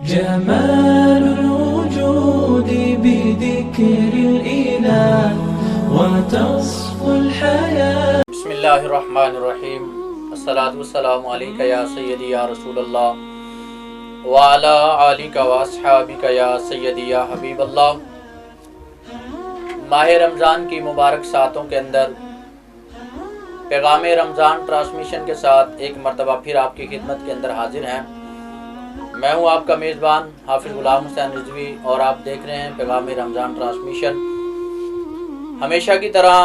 جمال الوجود بذكر الإله وتصفو الحياة. بسم اللہ الرحمن الرحیم. الصلاۃ والسلام علیک یا سیدی یا رسول اللہ وعلی آلک واصحابک یا سیدی یا حبیب اللہ. ماہ رمضان کی مبارک ساعتوں کے اندر پیغام رمضان ٹرانسمیشن کے ساتھ ایک مرتبہ پھر آپ کی خدمت کے اندر حاضر ہیں. میں ہوں آپ کا میزبان حافظ غلام حسین رضوی اور آپ دیکھ رہے ہیں پیغام رمضان ٹرانسمیشن. ہمیشہ کی طرح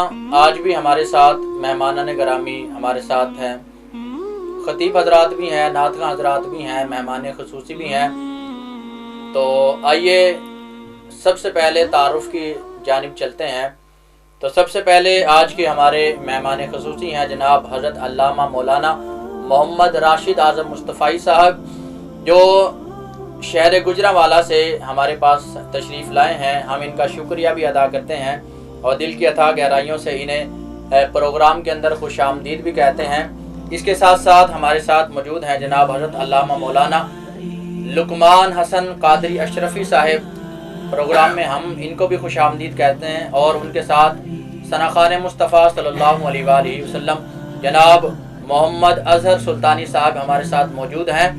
آج بھی ہمارے ساتھ مہمانان گرامی ہمارے ساتھ ہیں. خطیب حضرات بھی ہیں، نعت خواں حضرات بھی ہیں، مہمان خصوصی بھی ہیں. تو آئیے سب سے پہلے تعارف کی جانب چلتے ہیں. تو سب سے پہلے آج کے ہمارے مہمان خصوصی ہیں جناب حضرت علامہ مولانا محمد راشد اعظم مصطفی صاحب، جو شہر گجرانوالہ سے ہمارے پاس تشریف لائے ہیں. ہم ان کا شکریہ بھی ادا کرتے ہیں اور دل کی اتھاہ گہرائیوں سے انہیں پروگرام کے اندر خوش آمدید بھی کہتے ہیں. اس کے ساتھ ساتھ ہمارے ساتھ موجود ہیں جناب حضرت علامہ مولانا لقمان حسن قادری اشرفی صاحب. پروگرام میں ہم ان کو بھی خوش آمدید کہتے ہیں. اور ان کے ساتھ ثناخوان مصطفیٰ صلی اللہ علیہ وآلہ وسلم جناب محمد اظہر سلطانی صاحب ہمارے ساتھ موجود ہیں.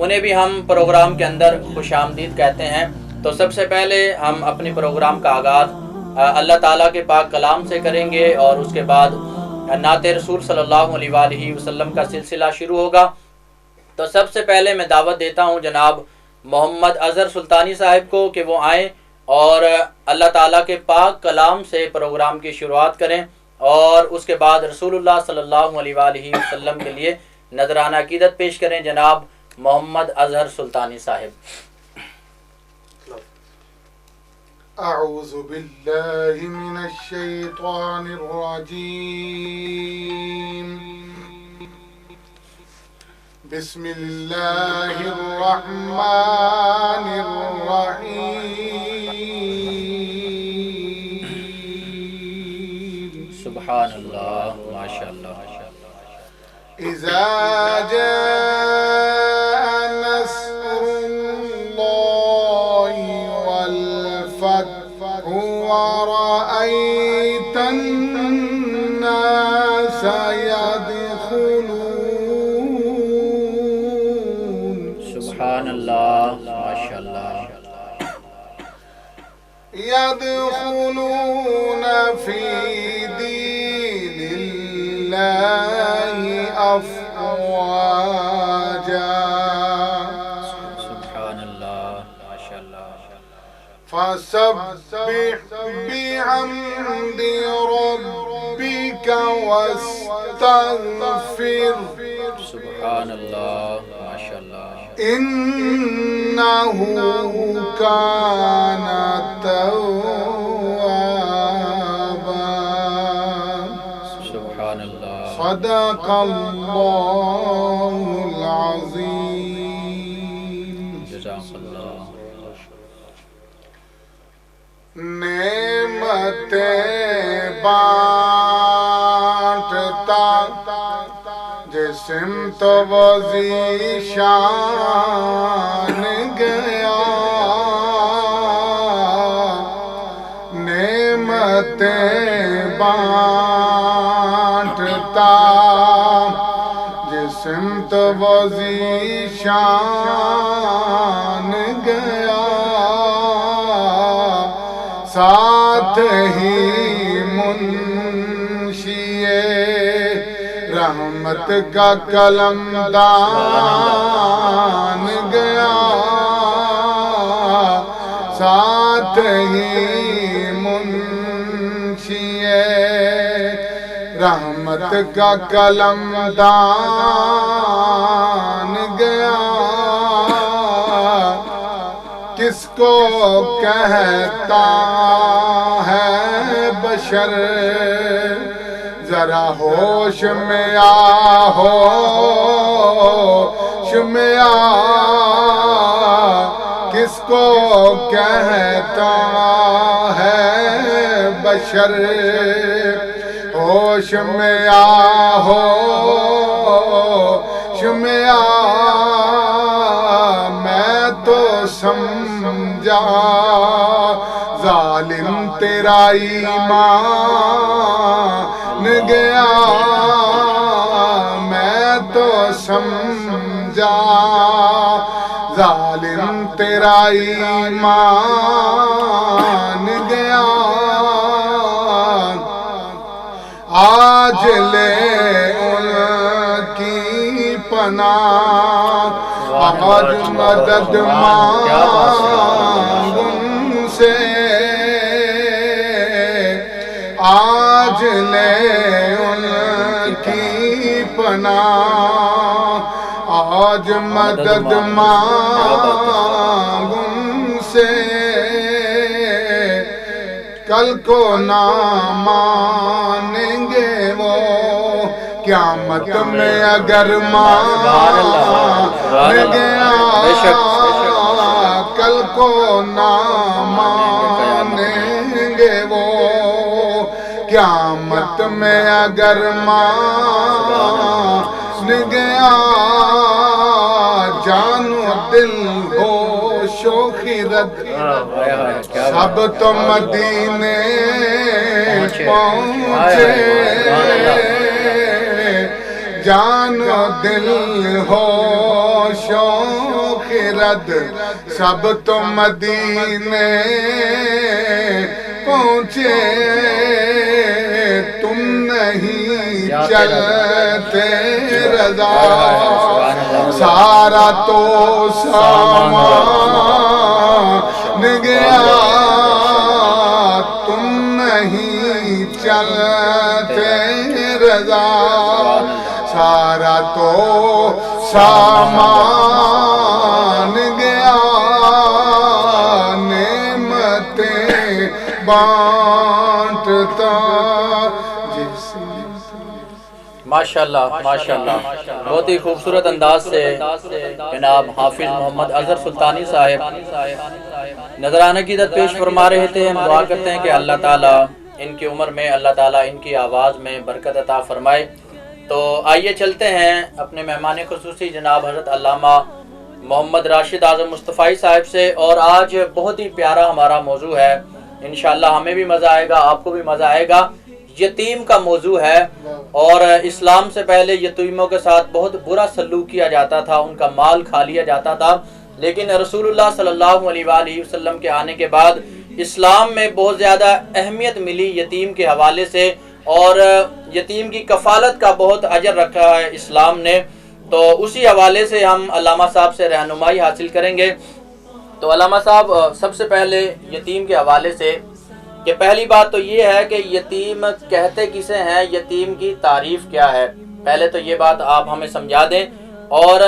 انہیں بھی ہم پروگرام کے اندر خوش آمدید کہتے ہیں. تو سب سے پہلے ہم اپنی پروگرام کا آغاز اللہ تعالیٰ کے پاک کلام سے کریں گے اور اس کے بعد نعت رسول صلی اللہ علیہ وآلہ وسلم کا سلسلہ شروع ہوگا. تو سب سے پہلے میں دعوت دیتا ہوں جناب محمد اظہر سلطانی صاحب کو کہ وہ آئیں اور اللہ تعالیٰ کے پاک کلام سے پروگرام کی شروعات کریں اور اس کے بعد رسول اللہ صلی اللہ علیہ وآلہ وسلم کے لیے نذرانہ عقیدت پیش کریں. جناب محمد اظہر سلطانی صاحب. اعوذ باللہ من الشیطان الرجیم. بسم اللہ الرحمن الرحیم. سبحان اللہ، ماشاءاللہ. اذا جاء نصر اللہ والفتح ورأيت الناس يدخلون. سبحان اللہ، ماشاءاللہ. يدخلون في دين الله أفواجا. سبحان اللہ، ماشاءاللہ. فسبح بحمد ربك واستغفر. سبحان اللہ، ماشاءاللہ. إنه كان توابا. سبحان اللہ. صدق الله العظيم. جزاک اللہ. نعمتیں بانٹتا جسم تو وزیشان گیا. نعمتیں بانٹتا جسم تو وزیشان گیا. ساتھ ہی منشی رحمت کا قلم دان گیا. ساتھ ہی منشی رحمت کا قلم دان گیا. کس کو کہتا ہے بشر ذرا ہوش میں آ، ہوش میں آ. کس کو کہتا ہے بشر ہوش میں آ، ہوش میں آ. میں تو سمجھا ظالم تیرا ایمان گیا، میں تو سمجھا ظالم تیرا ایمان گیا، آج لے ان کی پناہ، آج مدد مانگ ان سے، آج لے ان کی پناہ، آج مدد مانگ ان سے، کل کو نہ مانیں گے وہ، قیامت میں اگر مان گیا، کل کو نہ مانیں گے وہ، قیامت میں اگر مان گیا، جان و دل ہوش و خرد سب تو مدینے پہنچے، جان و دل ہوش و خرد سب تو مدینے پہنچے، تم نہیں چلتے رضا، سارا تو سامان گیا، تم نہیں چلتے رضا، سارا تو سامان گیا، نعمتیں بانٹتا ماشاءاللہ ماشاءاللہ، بہت ہی خوبصورت انداز سے جناب حافظ محمد اظہر سلطانی صاحب نذرانہ عقیدت پیش فرما رہے تھے۔ ہم دعا کرتے ہیں کہ اللہ تعالیٰ ان کی عمر میں، اللہ تعالیٰ ان کی آواز میں برکت عطا فرمائے۔ تو آئیے چلتے ہیں اپنے مہمان خصوصی جناب حضرت علامہ محمد راشد اعظم مصطفی صاحب سے، اور آج بہت ہی پیارا ہمارا موضوع ہے، انشاءاللہ ہمیں بھی مزہ آئے گا، آپ کو بھی مزہ آئے گا۔ یتیم کا موضوع ہے، اور اسلام سے پہلے یتیموں کے ساتھ بہت برا سلوک کیا جاتا تھا، ان کا مال کھا لیا جاتا تھا، لیکن رسول اللہ صلی اللہ علیہ وآلہ وسلم کے آنے کے بعد اسلام میں بہت زیادہ اہمیت ملی یتیم کے حوالے سے، اور یتیم کی کفالت کا بہت اجر رکھا ہے اسلام نے۔ تو اسی حوالے سے ہم علامہ صاحب سے رہنمائی حاصل کریں گے۔ تو علامہ صاحب، سب سے پہلے یتیم کے حوالے سے کہ پہلی بات تو یہ ہے کہ یتیم کہتے کسے ہیں، یتیم کی تعریف کیا ہے، پہلے تو یہ بات آپ ہمیں سمجھا دیں، اور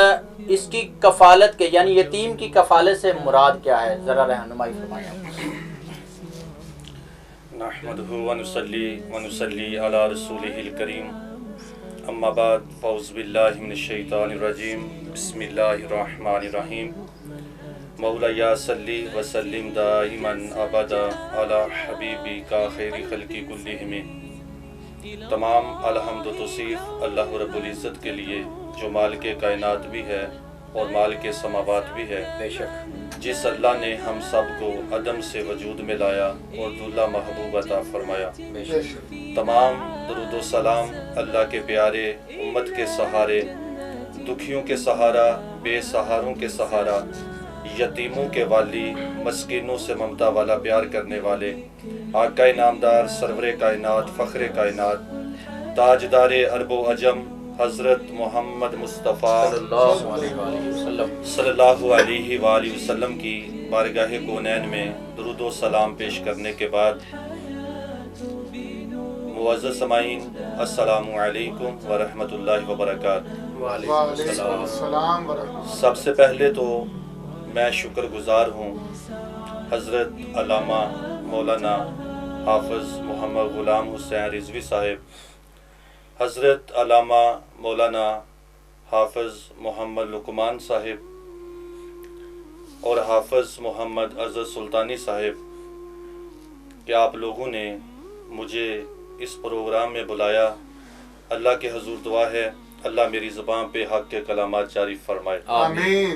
اس کی کفالت کے یعنی یتیم کی کفالت سے مراد کیا ہے، ذرا رہنمائی فرمائیں۔ نحمدہ ونصلی علی رسولہ الکریم، اما بعد، فاعوذ باللہ من الشیطان الرجیم، بسم اللہ الرحمن الرحیم، مولایا صلی وسلم دائما ابدا علی حبیبک خیر خلق کلہم۔ تمام الحمد و توصیف اللہ رب العزت کے لیے جو مالک کائنات بھی ہے اور مالک سماوات بھی ہے، بے شک، جس اللہ نے ہم سب کو عدم سے وجود میں لایا اور دلہا محبوب عطا فرمایا۔ بے شک، تمام درود و سلام اللہ کے پیارے، امت کے سہارے، دکھیوں کے سہارا، بے سہاروں کے سہارا، یتیموں کے والی، مسکینوں سے ممتا والا پیار کرنے والے آقا نامدار، سرور کائنات، فخر کائنات، تاجدار عرب و عجم، حضرت محمد مصطفیٰ صلی اللہ علیہ وآلہ وسلم کی بارگاہ کونین میں درود و سلام پیش کرنے کے بعد، معزز سامعین، السلام علیکم ورحمۃ اللہ وبرکاتہ۔ وعلیکم السلام ورحمۃ۔ سب سے پہلے تو میں شکر گزار ہوں حضرت علامہ مولانا حافظ محمد غلام حسین رضوی صاحب، حضرت علامہ مولانا حافظ محمد لقمان صاحب اور حافظ محمد اظہر سلطانی صاحب کہ آپ لوگوں نے مجھے اس پروگرام میں بلایا۔ اللہ کے حضور دعا ہے اللہ میری زبان پہ حق کے کلامات جاری فرمائے۔ آمین۔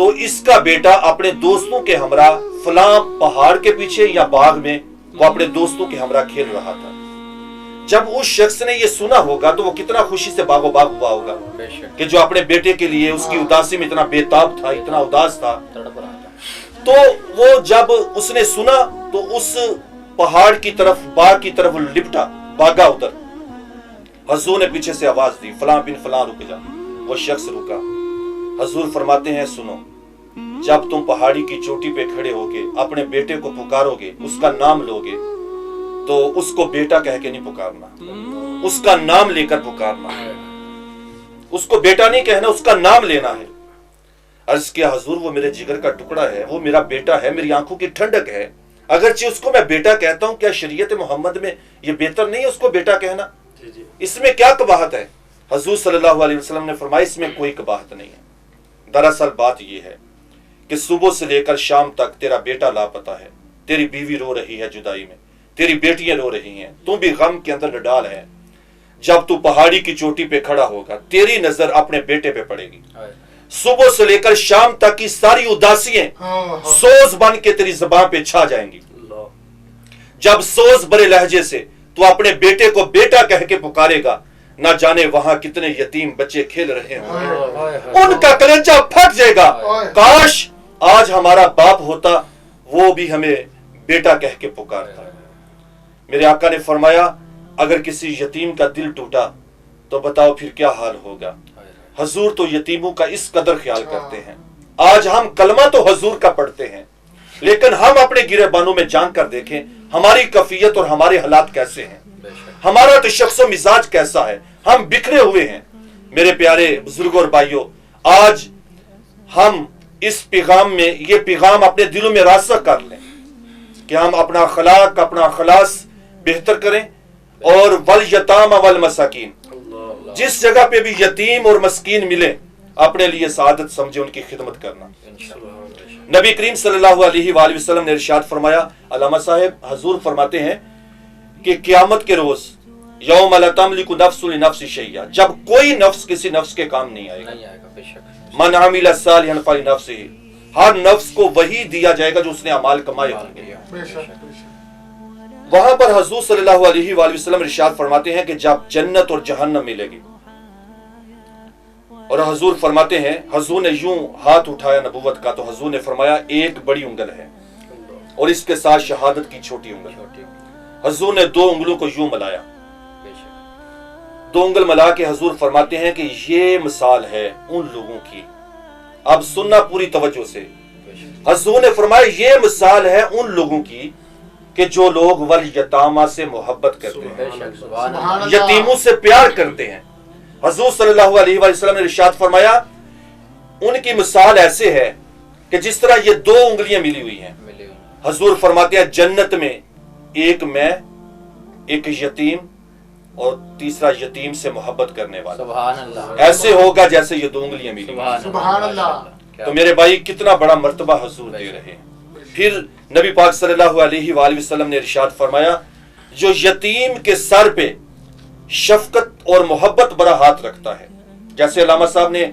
تو اس کا بیٹا اپنے دوستوں کے ہمراہ فلاں پہاڑ کے پیچھے یا باغ میں وہ اپنے دوستوں کے ہمراہ کھیل رہا تھا۔ جب اس شخص نے یہ سنا ہوگا تو وہ کتنا خوشی سے باغ و باغ ہوا ہوگا کہ جو اپنے بیٹے کے لیے اس کی اداسی میں اتنا بے تاب تھا، اتنا اداس تھا۔ تو وہ جب اس نے سنا تو اس پہاڑ کی طرف، باغ کی طرف لپٹا، بھاگا ادھر۔ حضور نے پیچھے سے آواز دی، فلاں بن فلاں رک جا۔ وہ شخص رکا۔ حضور فرماتے ہیں سنو، جب تم پہاڑی کی چوٹی پہ کھڑے ہو کے اپنے بیٹے کو پکارو گے، اس کا نام لو گے، تو اس کو بیٹا کہہ کے نہیں پکارنا، اس کا نام لے کر پکارنا ہے۔ اس کو بیٹا نہیں کہنا، اس کا نام لینا ہے۔ عرض کیا حضور وہ میرے جگر کا ٹکڑا ہے، وہ میرا بیٹا ہے، میری آنکھوں کی ٹھنڈک ہے، اگرچہ اس کو میں بیٹا کہتا ہوں، کیا شریعت محمد میں یہ بہتر نہیں ہے اس کو بیٹا کہنا؟ اس میں کیا قباحت ہے؟ حضور صلی اللہ علیہ وسلم نے فرمایا اس میں کوئی قباحت نہیں ہے۔ دراصل بات یہ ہے کہ صبح سے لے کر شام تک تیرا بیٹا لاپتہ ہے، تیری بیوی رو رہی ہے جدائی میں، تیری بیٹیاں رو رہی ہیں، تم بھی غم کے اندر ڈال ہے۔ جب تو پہاڑی کی چوٹی پہ کھڑا ہوگا تیری نظر اپنے بیٹے پہ پڑے گی، صبح سے لے کر شام تک کی ساری اداسیاں سوز بن کے تیری زبان پہ چھا جائیں گی۔ جب سوز برے لہجے سے تو اپنے بیٹے کو بیٹا کہہ کے پکارے گا، نہ جانے وہاں کتنے یتیم بچے کھیل رہے ہوں، ان کا کلیجہ پھٹ جائے گا، کاش آج ہمارا باپ ہوتا وہ بھی ہمیں بیٹا کہہ کے پکارتا۔ میرے آقا نے فرمایا اگر کسی یتیم کا دل ٹوٹا تو بتاؤ پھر کیا حال ہوگا۔ حضور تو یتیموں کا اس قدر خیال کرتے ہیں۔ آج ہم کلمہ تو حضور کا پڑھتے ہیں، لیکن ہم اپنے گریبانوں میں جان کر دیکھیں ہماری کیفیت اور ہمارے حالات کیسے ہیں، ہمارا تو شخص و مزاج کیسا ہے۔ ہم بکھرے ہوئے ہیں۔ میرے پیارے بزرگوں اور بھائیوں، آج ہم اس پیغام میں یہ پیغام اپنے دلوں میں راسخ کر لیں کہ ہم اپنا اخلاق، اپنا اخلاص بہتر کریں، اور والیتام والمساکین، جس جگہ پہ بھی یتیم اور مسکین ملے اپنے لیے سعادت سمجھے ان کی خدمت کرنا۔ نبی کریم صلی اللہ علیہ وآلہ وسلم نے ارشاد فرمایا، علامہ صاحب حضور فرماتے ہیں کہ قیامت کے روز یوم لا تملک نفس لنفس شیئا، جب کوئی نفس کسی نفس کے کام نہیں آئے گا، من عمل صالحا فلنفسہ، ہر نفس کو وہی دیا جائے گا جو اس نے اعمال کمائے ہوں گے۔ وہاں پر حضور صلی اللہ علیہ وآلہ وسلم ارشاد فرماتے ہیں کہ جب جنت اور جہنم ملے گی، اور حضور فرماتے ہیں، حضور نے یوں ہاتھ اٹھایا نبوت کا تو حضور نے فرمایا ایک بڑی انگل ہے اور اس کے ساتھ شہادت کی چھوٹی انگل۔ حضور نے دو انگلوں کو یوں ملایا، دو انگل ملا کے حضور فرماتے ہیں کہ یہ مثال ہے ان لوگوں کی، اب سننا پوری توجہ سے، حضور نے فرمایا یہ مثال ہے ان لوگوں کی کہ جو لوگ والیتامہ سے محبت کرتے ہیں، یتیموں سے پیار کرتے ہیں۔ حضور صلی اللہ علیہ وآلہ وسلم نے ارشاد فرمایا ان کی مثال ایسے ہے کہ جس طرح یہ دو انگلیاں ملی ہوئی ہیں۔ حضور فرماتے ہیں جنت میں ایک میں، ایک یتیم اور تیسرا یتیم سے محبت کرنے والا، سبحان اللہ، ایسے ہوگا جیسے یہ دو انگلیاں ملی ہوئی ہیں۔ سبحان اللہ۔ تو میرے بھائی کتنا بڑا مرتبہ حضور دے رہے ہیں۔ پھر نبی پاک صلی اللہ علیہ وآلہ وسلم نے ارشاد فرمایا جو یتیم کے سر پہ شفقت اور محبت بڑا ہاتھ رکھتا ہے، جیسے علامہ صاحب نے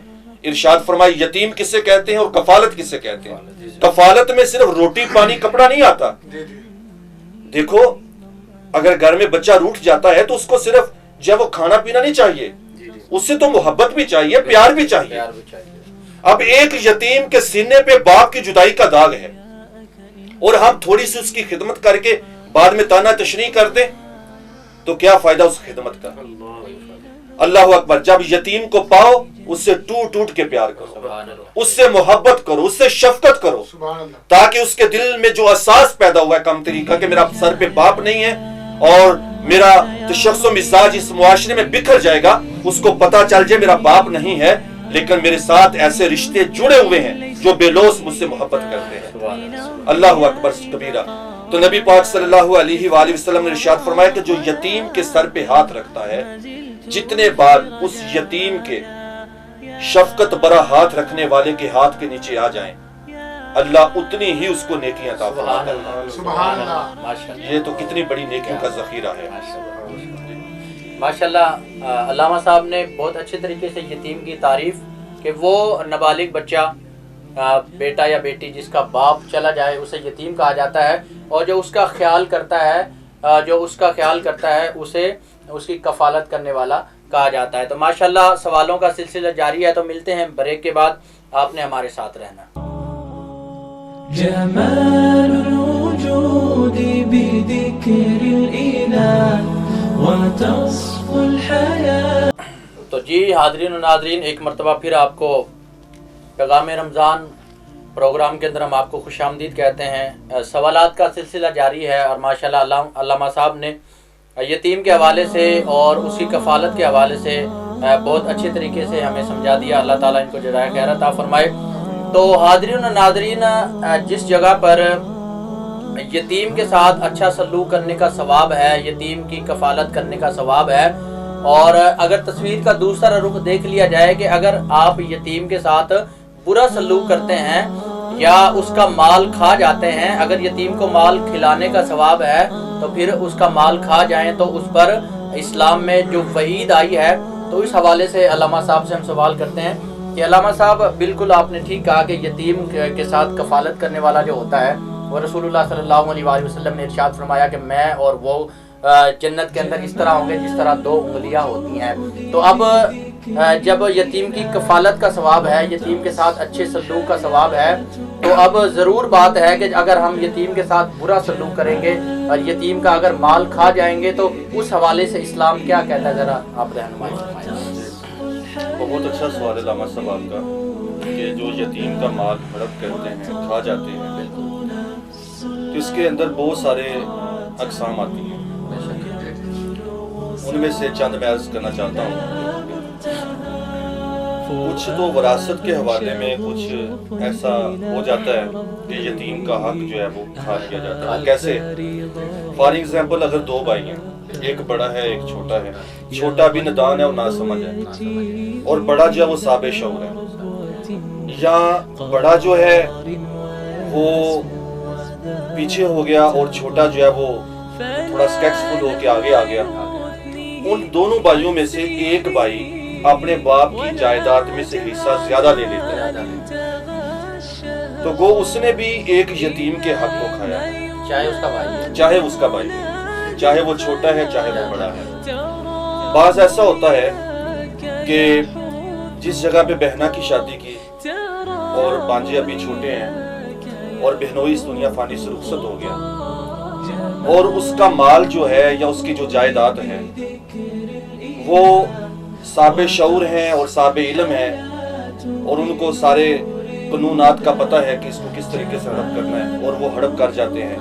ارشاد فرمایا یتیم کسے کہتے ہیں اور کفالت کسے کہتے ہیں۔ کفالت میں صرف روٹی پانی کپڑا نہیں آتا، دیکھو اگر گھر میں بچہ روٹھ جاتا ہے تو اس کو صرف جب وہ کھانا پینا نہیں چاہیے، اس سے تو محبت بھی چاہیے، پیار بھی چاہیے۔ اب ایک یتیم کے سینے پہ باپ کی جدائی کا داغ ہے اور ہم تھوڑی سی اس کی خدمت کر کے بعد میں تانا تشنیع کر دیں تو کیا فائدہ اس خدمت کا؟ اللہ اکبر۔ جب یتیم کو پاؤ اس سے ٹوٹ ٹوٹ کے پیار کرو، اس سے محبت کرو، اس سے شفقت کرو، تاکہ اس کے دل میں جو احساس پیدا ہوا ہے کم طریقہ کہ میرا سر پہ باپ نہیں ہے اور میرا شخص و مزاج اس معاشرے میں بکھر جائے گا، اس کو پتا چل جائے میرا باپ نہیں ہے لیکن میرے ساتھ ایسے رشتے جڑے ہوئے ہیں جو بے لوث مجھ سے محبت کرتے ہیں۔ اللہ اکبر کبیرہ۔ تو نبی پاک صلی اللہ علیہ وآلہ وسلم نے ارشاد فرمایا کہ جو یتیم کے سر پہ ہاتھ رکھتا ہے، جتنے بار اس یتیم کے شفقت برا ہاتھ رکھنے والے کے ہاتھ کے نیچے آ جائیں، اللہ اتنی ہی اس کو نیکیاں عطا فرماتا ہے۔ سبحان اللہ۔ یہ تو کتنی بڑی نیکیوں کا ذخیرہ ہے۔ ماشاءاللہ علامہ صاحب نے بہت اچھے طریقے سے یتیم کی تعریف کہ وہ نابالغ بچہ بیٹا یا بیٹی جس کا باپ چلا جائے اسے یتیم کہا جاتا ہے، اور جو اس کا خیال کرتا ہے اسے اس کی کفالت کرنے والا کہا جاتا ہے۔ تو ماشاءاللہ سوالوں کا سلسلہ جاری ہے، تو ملتے ہیں بریک کے بعد، آپ نے ہمارے ساتھ رہنا۔ جمال الوجود بذكر الإله وتصفو الحياة۔ تو جی حاضرین و ناظرین، ایک مرتبہ پھر آپ کو پیغام رمضان پروگرام کے اندر ہم آپ کو خوش آمدید کہتے ہیں۔ سوالات کا سلسلہ جاری ہے، اور ماشاءاللہ علامہ صاحب نے یتیم کے حوالے سے اور اس کی کفالت کے حوالے سے بہت اچھے طریقے سے ہمیں سمجھا دیا۔ اللہ تعالیٰ ان کو جزائے خیر عطا فرمائے۔ تو حاضرین و ناظرین، جس جگہ پر یتیم کے ساتھ اچھا سلوک کرنے کا ثواب ہے، یتیم کی کفالت کرنے کا ثواب ہے، اور اگر تصویر کا دوسرا رخ دیکھ لیا جائے کہ اگر آپ یتیم کے ساتھ برا سلوک کرتے ہیں یا اس کا مال کھا جاتے ہیں، اگر یتیم کو مال کھلانے کا ثواب ہے تو پھر اس کا مال کھا جائیں تو اس پر اسلام میں جو وعید آئی ہے، تو اس حوالے سے علامہ صاحب سے ہم سوال کرتے ہیں کہ علامہ صاحب بالکل آپ نے ٹھیک کہا کہ یتیم کے ساتھ کفالت کرنے والا جو ہوتا ہے وہ رسول اللہ صلی اللہ علیہ وآلہ وسلم نے ارشاد فرمایا کہ میں اور وہ جنت کے اندر اس طرح ہوں گے جس طرح دو انگلیاں ہوتی ہیں۔ تو اب جب یتیم کی کفالت کا ثواب ہے، یتیم کے ساتھ اچھے سلوک کا ثواب ہے، تو اب ضرور بات ہے کہ اگر ہم یتیم کے ساتھ برا سلوک کریں گے اور یتیم کا اگر مال کھا جائیں گے تو اس حوالے سے اسلام کیا کہتا ہے، ذرا آپ رہنمائی فرمائیں۔ بہت اچھا سوال ہے علامہ صاحب آپ کا، کہ جو یتیم کا مال ہڑپ کرتے ہیں، کھا جاتے ہیں، تو اس کے اندر بہت سارے اقسام آتی ہیں، ان میں سے چند میں عرض کرنا چاہتا ہوں۔ کچھ تو وراثت کے حوالے میں کچھ ایسا ہو جاتا ہے کہ یتیم کا حق جو ہے وہ کھا لیا جاتا ہے۔ کیسے؟ فار ایگزامپل اگر دو بھائی ہیں، ایک بڑا ہے ایک چھوٹا ہے، چھوٹا بھی نادان ہے اور ناسمجھ ہے، اور بڑا جو ہے وہ صابِ شعور ہے، یا بڑا جو ہے وہ پیچھے ہو گیا اور چھوٹا جو ہے وہ تھوڑا سکیکسفل ہو کے آگے آ گیا، ان دونوں بھائیوں میں سے ایک بھائی اپنے باپ کی جائیداد میں سے حصہ زیادہ لے لیتا ہے، تو گو اس نے بھی ایک یتیم کے حق کو کھایا ہے، چاہے اس کا بھائی ہے، چاہے اس کا بھائی ہے، چاہے وہ چھوٹا ہے چاہے وہ بڑا ہے۔ بعض ایسا ہوتا ہے کہ جس جگہ پہ بہنا کی شادی کی اور بانجے ابھی چھوٹے ہیں اور بہنوئی اس دنیا فانی سے رخصت ہو گیا، اور اس کا مال جو ہے یا اس کی جو جائیداد ہے وہ صاحب شعور ہیں اور صاحب علم ہیں، اور ان کو سارے قانونات کا پتہ ہے کہ اس کو کس طریقے سے ہڑپ کرنا ہے، اور وہ ہڑپ کر جاتے ہیں،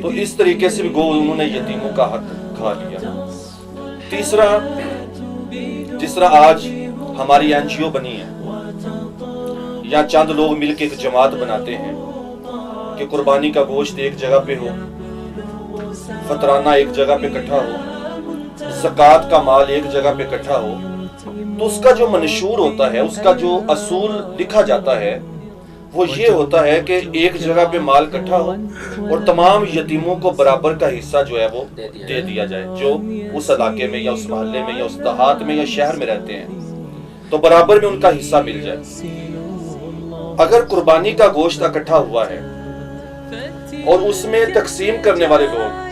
تو اس طریقے سے بھی گو انہوں نے یتیموں کا حق کھا لیا۔ تیسرا، جس طرح آج ہماری NGO بنی ہے، یا چند لوگ مل کے ایک جماعت بناتے ہیں کہ قربانی کا گوشت ایک جگہ پہ ہو، فطرانہ ایک جگہ پہ اکٹھا ہو، زکوٰۃ کا مال ایک جگہ پہ اکٹھا ہو، تو اس کا جو منشور ہوتا ہے، اس کا جو اصول لکھا جاتا ہے وہ یہ ہوتا ہے کہ ایک جگہ پہ مال اکٹھا ہو اور تمام یتیموں کو برابر کا حصہ جو ہے وہ دے دیا جائے، جو اس علاقے میں یا اس محلے میں یا اس دیہات میں یا شہر میں رہتے ہیں، تو برابر میں ان کا حصہ مل جائے۔ اگر قربانی کا گوشت اکٹھا ہوا ہے اور اس میں تقسیم کرنے والے لوگ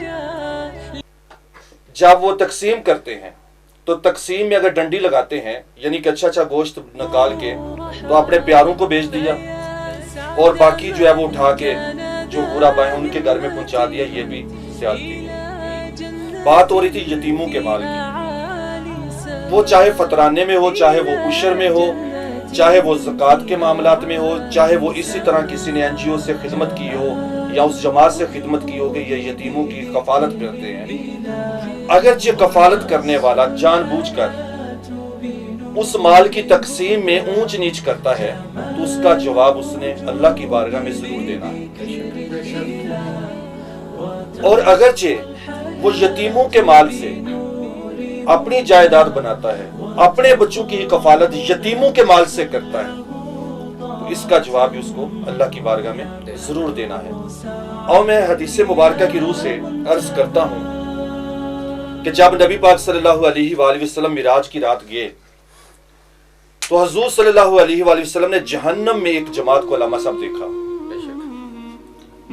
جب وہ تقسیم کرتے ہیں تو تقسیم میں اگر ڈنڈی لگاتے ہیں، یعنی کہ اچھا گوشت نکال کے تو اپنے پیاروں کو بیچ دیا، اور باقی جو ہے وہ اٹھا کے جو برا بائیں ان کے گھر میں پہنچا دیا، یہ بھی زیادتی ہے۔ بات ہو رہی تھی یتیموں کے مال کی، وہ چاہے فطرانے میں ہو، چاہے وہ عشر میں ہو، چاہے وہ زکوٰۃ کے معاملات میں ہو، چاہے وہ اسی طرح کسی نے NGO سے خدمت کی ہو یا اس جماعت سے خدمت کی ہو کہ یہ یتیموں کی کفالت کرتے ہیں، اگرچہ کفالت کرنے والا جان بوجھ کر اس مال کی تقسیم میں اونچ نیچ کرتا ہے تو اس کا جواب اس نے اللہ کی بارگاہ میں ضرور دینا ہے۔ اور اگرچہ وہ یتیموں کے مال سے اپنی جائیداد بناتا ہے، اپنے بچوں کی کفالت یتیموں کے مال سے کرتا ہے، تو اس کا جواب بھی اس کو اللہ کی بارگاہ میں ضرور دینا ہے۔ اور میں حدیث مبارکہ کی روح سے عرض کرتا ہوں کہ جب نبی پاک صلی اللہ علیہ وآلہ وسلم معراج کی رات گئے تو حضور صلی اللہ علیہ وآلہ وسلم نے جہنم میں ایک جماعت کو علامہ صاحب دیکھا. بے شک.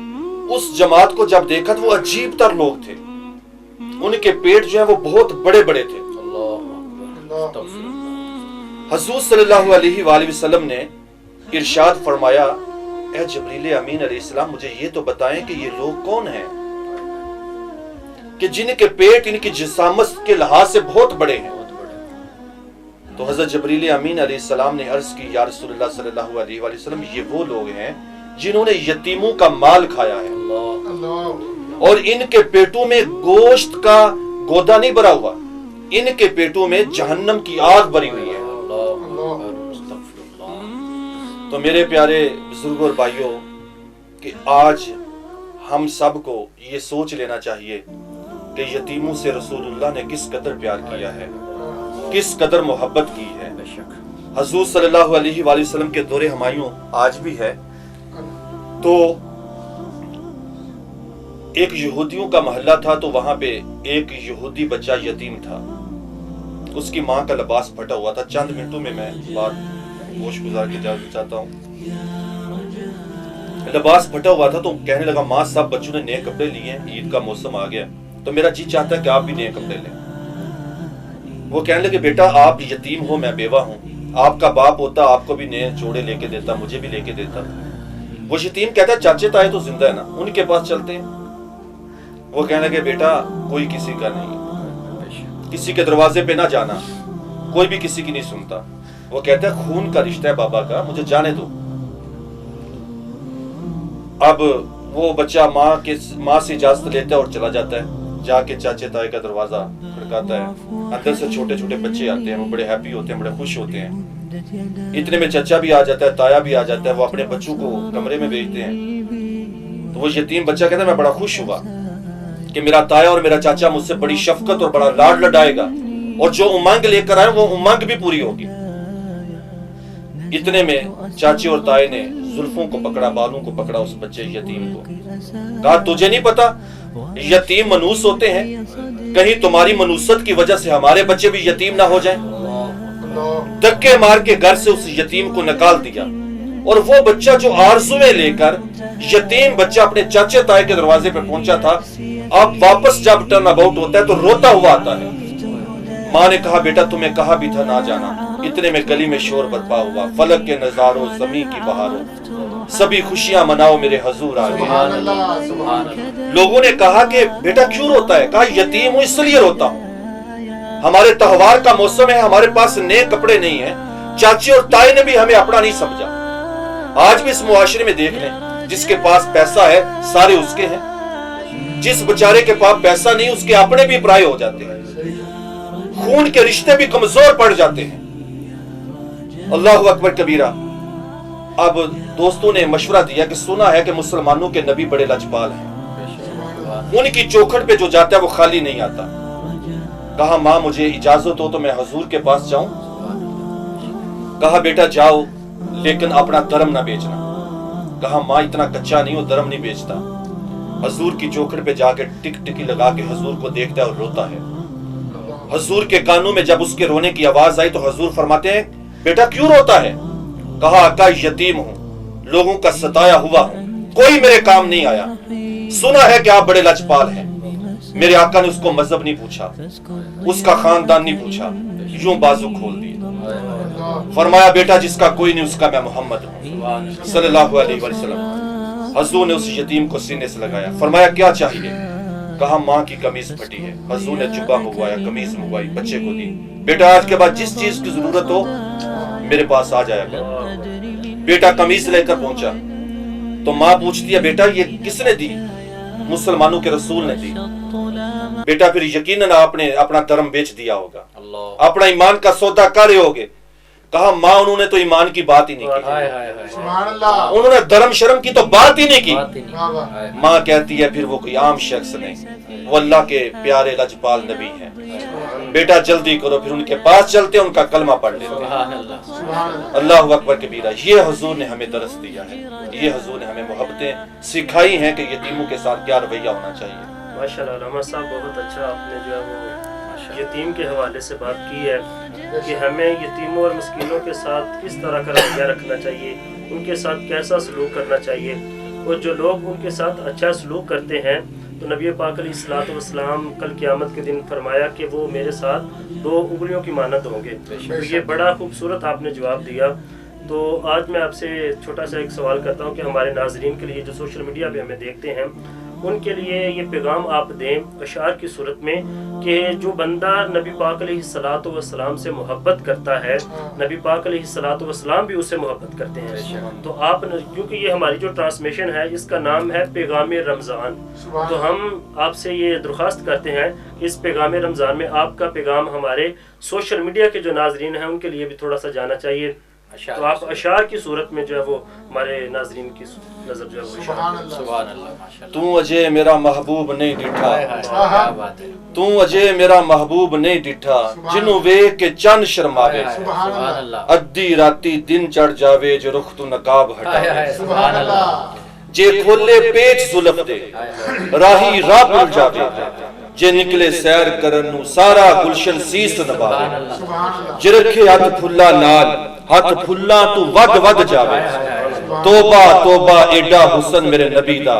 اس جماعت کو جب دیکھا تو وہ عجیب تر لوگ تھے. ان کے پیٹ جو ہیں وہ بہت بڑے بڑے تھے. اللہ اکبر. استغفر اللہ. حضور صلی اللہ علیہ وآلہ وسلم نے ارشاد فرمایا اے جبریل امین علیہ السلام مجھے یہ تو بتائیں کہ یہ لوگ کون ہیں کہ جن کے پیٹ ان کی جسامت کے لحاظ سے بہت بڑے ہیں. بہت بڑے. تو حضرت جبریل امین علیہ السلام نے عرض کی یا رسول اللہ صلی اللہ علیہ وآلہ وسلم یہ وہ لوگ ہیں جنہوں نے یتیموں کا مال کھایا ہے اللہ. اور ان کے پیٹوں میں گوشت کا گودا نہیں بھرا ہوا, ان کے پیٹوں میں جہنم کی آگ بھری ہوئی ہے. اللہ اکبر. استغفر اللہ. تو میرے پیارے بزرگوں اور بھائیوں کہ آج ہم سب کو یہ سوچ لینا چاہیے کہ یتیموں سے رسول اللہ نے کس قدر پیار کیا ہے, کس قدر محبت کی ہے. بے شک. حضور صلی اللہ علیہ وآلہ وسلم کے دور ہمایوں آج بھی ہے. تو ایک یہودیوں کا محلہ تھا, تو وہاں پہ ایک یہودی بچہ یتیم تھا. اس کی ماں کا لباس پھٹا ہوا تھا. چند منٹوں میں بات گوش گزار کے جانا چاہتا ہوں. لباس پھٹا ہوا تھا تو کہنے لگا ماں سب بچوں نے نئے کپڑے لیے ہیں, عید کا موسم آ گیا تو میرا جی چاہتا ہے کہ آپ بھی نئے کپڑے لیں. وہ کہنے لگے بیٹا آپ یتیم ہو میں بیوہ ہوں, آپ کا باپ ہوتا آپ کو بھی نئے جوڑے لے کے دیتا, مجھے بھی لے کے دیتا. وہ یتیم کہتا ہے چاچے تائے تو زندہ ہے نا, ان کے پاس چلتے ہیں. وہ کہنے لگے بیٹا کوئی کسی کا نہیں, کسی کے دروازے پہ نہ جانا, کوئی بھی کسی کی نہیں سنتا. وہ کہتا ہے خون کا رشتہ ہے بابا کا, مجھے جانے دو. اب وہ بچہ ماں سے اجازت لیتا ہے اور چلا جاتا ہے. جا کے چاچے تائے کا دروازہ کھڑکاتا ہے. اندر سے چھوٹے چھوٹے بچے آتے ہیں, وہ بڑے ہیپی ہوتے ہیں, بڑے خوش ہوتے ہیں. اتنے میں چچا بھی آ جاتا ہے, تایا بھی آ جاتا ہے. وہ اپنے بچوں کو کمرے میں بھیجتے ہیں. تو وہ یتیم بچہ کہتا ہے میں بڑا خوش ہوا کہ میرا تایا اور میرا چاچا مجھ سے بڑی شفقت اور بڑا لاڈ لڈائے گا, اور جو امنگ لے کر آئے وہ امنگ بھی پوری ہوگی. اتنے میں چاچے اور تائے نے زلفوں کو پکڑا, بالوں کو پکڑا اس بچے یتیم کو. کہا تجھے نہیں پتا یتیم منوس ہوتے ہیں, کہیں تمہاری منوست کی وجہ سے ہمارے بچے بھی یتیم نہ ہو جائیں. دھکے مار کے گھر سے اس یتیم کو نکال دیا. اور وہ بچہ جو آرزویں لے کر یتیم بچہ اپنے چاچے تائے کے دروازے پہ پہنچا تھا, اب واپس جب ٹرن اباؤٹ ہوتا ہے تو روتا ہوا آتا ہے. ماں نے کہا بیٹا تمہیں کہا بھی تھا نہ جانا. اتنے میں گلی میں شور برپا ہوا, فلک کے نظاروں زمین کی بہاروں, سبھی خوشیاں مناؤ میرے حضور آ گئے. لوگوں نے کہا کہ بیٹا کیوں روتا ہے؟ کہا یتیم ہوں اس لیے روتا ہوں, ہمارے تہوار کا موسم ہے, ہمارے پاس نئے کپڑے نہیں ہیں, چاچی اور تائی نے بھی ہمیں اپنا نہیں سمجھا. آج بھی اس معاشرے میں دیکھ لیں, جس کے پاس پیسہ ہے سارے اس کے ہیں, جس بیچارے کے پاس پیسہ نہیں اس کے اپنے بھی پرائے ہو جاتے ہیں, خون کے رشتے بھی کمزور پڑ جاتے ہیں. اللہ اکبر کبیرہ. اب دوستوں نے مشورہ دیا کہ سنا ہے کہ مسلمانوں کے نبی بڑے لجپال ہیں, ان کی چوکھٹ پہ جو جاتا ہے وہ خالی نہیں آتا. کہا ماں مجھے اجازت ہو تو میں حضور کے پاس جاؤں. کہا بیٹا جاؤ لیکن اپنا درم نہ بیچنا. کہا ماں اتنا کچا نہیں ہو, درم نہیں بیچتا. حضور کی چوکھٹ پہ جا کے ٹک ٹکی لگا کے حضور کو دیکھتا ہے اور روتا ہے. حضور کے کانوں میں جب اس کے رونے کی آواز آئی تو حضور فرماتے ہیں بیٹا کیوں روتا ہے؟ کہا آقا یتیم ہوں, لوگوں کا ستایا ہوا ہوں, کوئی میرے کام نہیں آیا. سنا ہے کہ آپ بڑے لجپال ہیں. میرے آقا نے اس کو مذہب نہیں پوچھا, اس کا خاندان نہیں پوچھا, یوں بازو کھول دیے. فرمایا بیٹا جس کا کوئی نہیں اس کا میں محمد ہوں صلی اللہ علیہ وسلم. حضور نے اس یتیم کو سینے سے لگایا. فرمایا کیا چاہیے؟ کہا ماں کی قمیض پھٹی ہے. حضور نے جبہ منگوایا, قمیض منگوائی, بچے کو دی. بیٹا آج کے بعد جس چیز کی ضرورت ہو میرے پاس آ جایا کر. بیٹا قمیض لے کر پہنچا تو ماں پوچھتی ہے بیٹا یہ کس نے دی؟ مسلمانوں کے رسول نے دی. بیٹا پھر یقیناً آپ نے اپنا درم بیچ دیا ہوگا, اپنا ایمان کا سودا کر رہے ہوگے. کہا ماں انہوں نے تو ایمان کی بات ہی نہیں کی, انہوں نے دھرم شرم کی تو بات ہی نہیں کی. ماں کہتی ہے پھر وہ کوئی عام شخص نہیں, وہ اللہ کے پیارے لجپال نبی ہیں. بیٹا جلدی کرو, پھر ان کے پاس چلتے ان کا کلمہ پڑھ لیتے. اللہ اکبر کبیرہ. یہ حضور نے ہمیں درس دیا ہے, یہ حضور نے ہمیں محبتیں سکھائی ہیں کہ یتیموں کے ساتھ کیا رویہ ہونا چاہیے. ماشاءاللہ علامہ صاحب بہت اچھا آپ نے جو ہے وہ یتیم کے حوالے سے بات کی ہے کہ ہمیں یتیموں اور مسکینوں کے ساتھ کس طرح کا رویہ رکھنا چاہیے، ان کے ساتھ کیسا سلوک کرنا چاہیے، اور جو لوگ ان کے ساتھ اچھا سلوک کرتے ہیں تو نبی پاک علیہ الصلوۃ والسلام کل قیامت کے دن فرمایا کہ وہ میرے ساتھ 2 انگلیوں کی مانند ہوں گے۔ تو یہ بڑا خوبصورت آپ نے جواب دیا۔ تو آج میں آپ سے چھوٹا سا ایک سوال کرتا ہوں کہ ہمارے ناظرین کے لیے جو سوشل میڈیا پہ ہمیں دیکھتے ہیں ان کے لیے یہ پیغام آپ دیں اشعار کی صورت میں کہ جو بندہ نبی پاک علیہ الصلوۃ والسلام سے محبت کرتا ہے، نبی پاک علیہ الصلوۃ والسلام بھی اس سے محبت کرتے ہیں، تو آپ کیونکہ یہ ہماری جو ٹرانسمیشن ہے اس کا نام ہے پیغام رمضان، تو ہم آپ سے یہ درخواست کرتے ہیں کہ اس پیغام رمضان میں آپ کا پیغام ہمارے سوشل میڈیا کے جو ناظرین ہیں ان کے لیے بھی تھوڑا سا جانا چاہیے، تو آپ اشعار کی صورت میں جو ہے وہ ہمارے ناظرین کی نظر جو ہے وہ سبحان اللہ، ماشاءاللہ۔ تو اجے میرا محبوب نہیں ڈٹھا، کیا بات ہے، تو اجے میرا محبوب نہیں ڈٹھا، جنوں ویکھ کے چن شرماوے، سبحان اللہ، ادھی راتی دن چڑھ جاوے جو رخ تو نقاب ہٹاوے، سبحان اللہ، جے کھولے پیچ زلف دے راہی راہ بھول جاوے، جے نکلے سیر کرن نو سارا گلشن سیس نباوے، جے رکھے ہاتھ پھلا نال ہاتھ پھلا تو ود ود جاوے، توبہ توبہ ایڈا حسن میرے نبی دا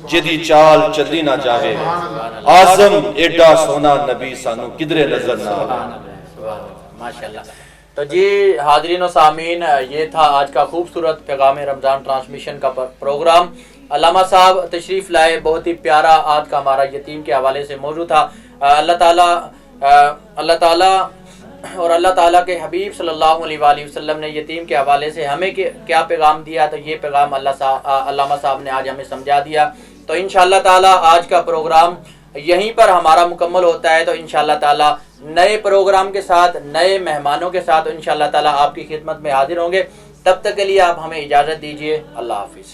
جدی چال چلی نہ جاوے، آزم ایڈا سونا نبی سانو کدرے نظر نہ آوے۔ ماشاءاللہ۔ تو جی حاضرین و سامعین، یہ تھا آج کا خوبصورت پیغام رمضان ٹرانسمیشن کا پروگرام۔ علامہ صاحب تشریف لائے، بہت ہی پیارا آج کا ہمارا یتیم کے حوالے سے موضوع تھا۔ اللہ تعالیٰ اور اللہ تعالیٰ کے حبیب صلی اللہ علیہ وآلہ وسلم نے یتیم کے حوالے سے ہمیں کیا پیغام دیا، تو یہ پیغام علامہ صاحب نے آج ہمیں سمجھا دیا۔ تو انشاءاللہ تعالیٰ آج کا پروگرام یہیں پر ہمارا مکمل ہوتا ہے، تو انشاءاللہ تعالیٰ نئے پروگرام کے ساتھ، نئے مہمانوں کے ساتھ انشاءاللہ تعالیٰ آپ کی خدمت میں حاضر ہوں گے۔ تب تک کے لیے آپ ہمیں اجازت دیجیے، اللہ حافظ۔